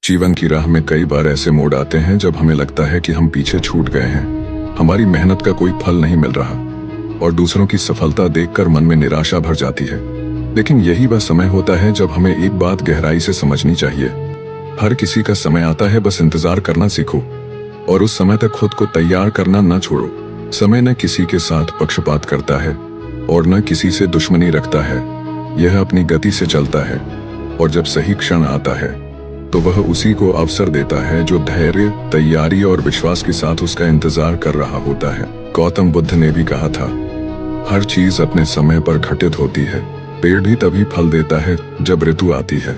जीवन की राह में कई बार ऐसे मोड़ आते हैं जब हमें लगता है कि हम पीछे छूट गए हैं, हमारी मेहनत का कोई फल नहीं मिल रहा और दूसरों की सफलता देखकर मन में निराशा भर जाती है। लेकिन यही वह समय होता है जब हमें एक बात गहराई से समझनी चाहिए। हर किसी का समय आता है, बस इंतजार करना सीखो और उस समय तक खुद को तैयार करना न छोड़ो। समय न किसी के साथ पक्षपात करता है और न किसी से दुश्मनी रखता है। यह अपनी गति से चलता है और जब सही क्षण आता है तो वह उसी को अवसर देता है जो धैर्य, तैयारी और विश्वास के साथ उसका इंतजार कर रहा होता है। गौतम बुद्ध ने भी कहा था, हर चीज अपने समय पर घटित होती है। पेड़ भी तभी फल देता है जब ऋतु आती है।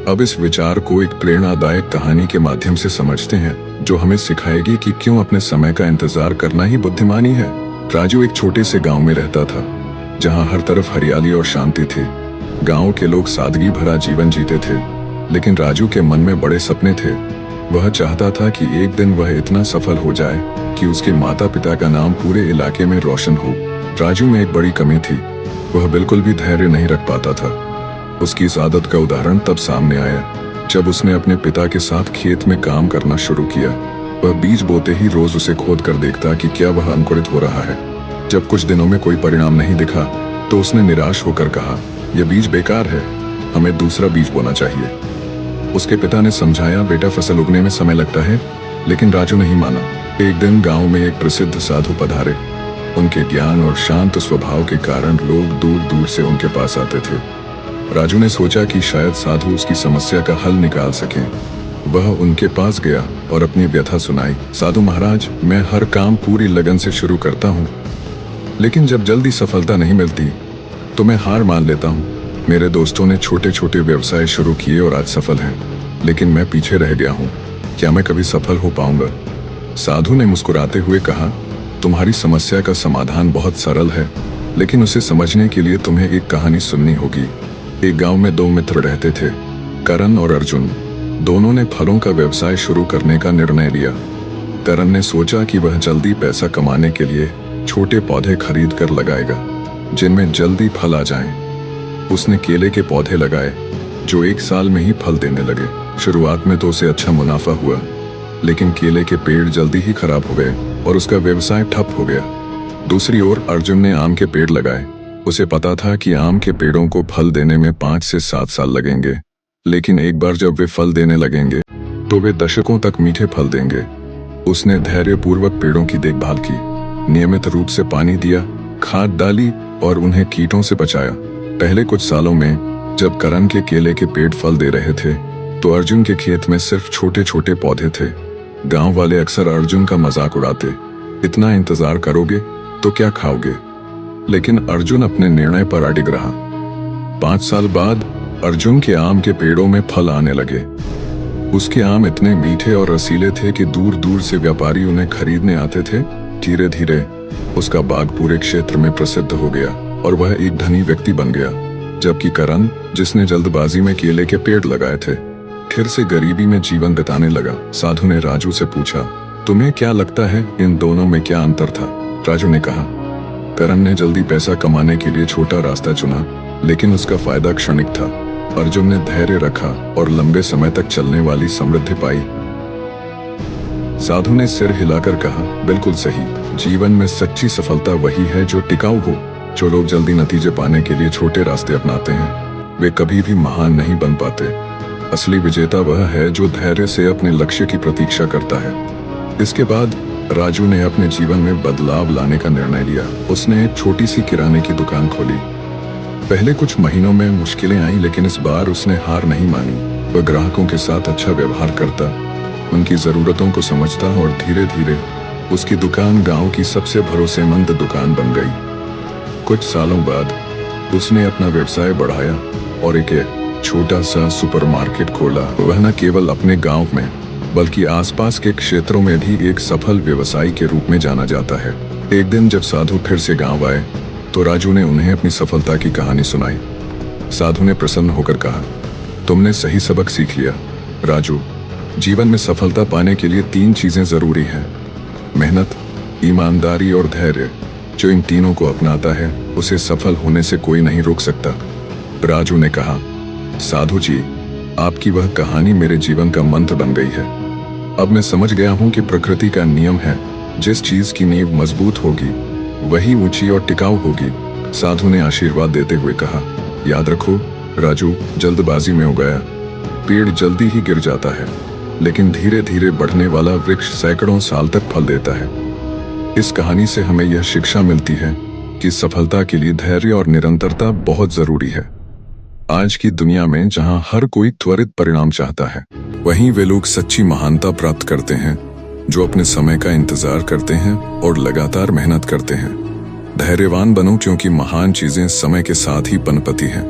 अब इस विचार को एक प्रेरणादायक कहानी के माध्यम से समझते हैं जो हमें सिखाएगी कि क्यों अपने समय का इंतजार करना ही बुद्धिमानी है। राजू एक छोटे से गांव में रहता था जहां हर तरफ हरियाली और शांति थी। गांव के लोग सादगी भरा जीवन जीते थे, लेकिन राजू के मन में बड़े सपने थे। वह चाहता था कि एक दिन वह इतना सफल हो जाए कि उसके माता पिता का नाम पूरे इलाके में रोशन हो। राजू में एक बड़ी कमी थी, वह बिल्कुल भी धैर्य नहीं रख पाता था। उसकी इस आदत का उदाहरण तब सामने आया जब उसने अपने पिता के साथ खेत में काम करना शुरू किया। वह बीज बोते ही रोज उसे खोद कर देखता कि क्या वह अंकुरित हो रहा है। जब कुछ दिनों में कोई परिणाम नहीं दिखा तो उसने निराश होकर कहा, यह बीज बेकार है, हमें दूसरा बीज बोना चाहिए। उसके पिता ने समझाया, बेटा फसल उगने में समय लगता है, लेकिन राजू नहीं माना। एक दिन गांव में एक प्रसिद्ध साधु पधारे। उनके ज्ञान और शांत स्वभाव के कारण लोग दूर दूर से उनके पास आते थे। राजू ने सोचा कि शायद साधु उसकी समस्या का हल निकाल सकें। वह उनके पास गया और अपनी व्यथा सुनाई। साधु महाराज, मैं हर काम पूरी लगन से शुरू करता हूँ, लेकिन जब जल्दी सफलता नहीं मिलती तो मैं हार मान लेता हूँ। मेरे दोस्तों ने छोटे छोटे व्यवसाय शुरू किए और आज सफल हैं, लेकिन मैं पीछे रह गया हूँ। क्या मैं कभी सफल हो पाऊंगा? साधु ने मुस्कुराते हुए कहा, तुम्हारी समस्या का समाधान बहुत सरल है, लेकिन उसे समझने के लिए तुम्हें एक कहानी सुननी होगी। एक गांव में दो मित्र रहते थे, करण और अर्जुन। दोनों ने फलों का व्यवसाय शुरू करने का निर्णय लिया। करण ने सोचा कि वह जल्दी पैसा कमाने के लिए छोटे पौधे खरीद कर लगाएगा जिनमें जल्दी फल आ जाएं। उसने केले के पौधे लगाए जो एक साल में ही फल देने लगे। शुरुआत में तो उसे अच्छा मुनाफा हुआ, लेकिन केले के पेड़ जल्दी ही खराब हो गए और उसका व्यवसाय ठप हो गया। दूसरी ओर अर्जुन ने आम के पेड़ लगाए। उसे पता था कि आम के पेड़ों को फल देने में 5 से 7 साल लगेंगे, लेकिन एक बार जब वे फल देने लगेंगे तो वे दशकों तक मीठे फल देंगे। उसने धैर्यपूर्वक पेड़ों की देखभाल की, नियमित रूप से पानी दिया, खाद डाली और उन्हें कीटों से बचाया। पहले कुछ सालों में जब करण के केले के पेड़ फल दे रहे थे तो अर्जुन के खेत में सिर्फ छोटे छोटे पौधे थे। गांव वाले अक्सर अर्जुन का मजाक उड़ाते, इतना इंतजार करोगे तो क्या खाओगे? लेकिन अर्जुन अपने निर्णय पर अडिग रहा। 5 साल बाद अर्जुन के आम के पेड़ों में फल आने लगे। उसके आम इतने मीठे और रसीले थे कि दूर दूर से व्यापारी उन्हें खरीदने आते थे। धीरे धीरे उसका बाग पूरे क्षेत्र में प्रसिद्ध हो गया और वह एक धनी व्यक्ति बन गया, जबकि करण, जिसने जल्दबाजी में केले के पेड़ लगाए थे, फिर से गरीबी में जीवन बिताने लगा। साधु ने राजू से पूछा, तुम्हें क्या लगता है इन दोनों में क्या अंतर था? राजू ने कहा, करण ने जल्दी पैसा कमाने के लिए छोटा रास्ता चुना, लेकिन उसका फायदा क्षणिक था। अर्जुन ने धैर्य रखा और लंबे समय तक चलने वाली समृद्धि पाई। साधु ने सिर हिलाकर कहा, बिल्कुल सही। जीवन में सच्ची सफलता वही है जो टिकाऊ हो। जो लोग जल्दी नतीजे पाने के लिए छोटे रास्ते अपनाते हैं, वे कभी भी महान नहीं बन पाते। असली विजेता वह है जो धैर्य से अपने लक्ष्य की प्रतीक्षा करता है। इसके बाद राजू ने अपने जीवन में बदलाव लाने का निर्णय लिया। उसने एक छोटी सी किराने की दुकान खोली। पहले कुछ महीनों में मुश्किलें आईं, लेकिन इस बार उसने हार नहीं मानी। वह ग्राहकों के साथ अच्छा व्यवहार करता, उनकी जरूरतों को समझता और धीरे धीरे उसकी दुकान गांव की सबसे भरोसेमंद दुकान बन गई। कुछ सालों बाद उसने अपना व्यवसाय बढ़ाया और एक छोटा सा सुपरमार्केट खोला। वह न केवल अपने गांव में बल्कि आसपास के क्षेत्रों में भी एक सफल व्यवसायी के रूप में जाना जाता है। एक दिन जब साधु फिर से गांव आए तो राजू ने उन्हें अपनी सफलता की कहानी सुनाई। साधु ने प्रसन्न होकर कहा, तुमने सही सबक सीख लिया राजू। जीवन में सफलता पाने के लिए 3 चीजें जरूरी हैं, मेहनत, ईमानदारी और धैर्य। जो इन तीनों को अपनाता है उसे सफल होने से कोई नहीं रोक सकता। राजू ने कहा, साधु जी, आपकी वह कहानी मेरे जीवन का मंत्र बन गई है। अब मैं समझ गया हूँ कि प्रकृति का नियम है, जिस चीज की नींव मजबूत होगी वही ऊंची और टिकाऊ होगी। साधु ने आशीर्वाद देते हुए कहा, याद रखो राजू, जल्दबाजी में उगाया पेड़ जल्दी ही गिर जाता है, लेकिन धीरे धीरे बढ़ने वाला वृक्ष सैकड़ों साल तक फल देता है। इस कहानी से हमें यह शिक्षा मिलती है कि सफलता के लिए धैर्य और निरंतरता बहुत जरूरी है। आज की दुनिया में जहां हर कोई त्वरित परिणाम चाहता है, वहीं वे लोग सच्ची महानता प्राप्त करते हैं जो अपने समय का इंतजार करते हैं और लगातार मेहनत करते हैं। धैर्यवान बनो, क्योंकि महान चीजें समय के साथ ही पनपती हैं।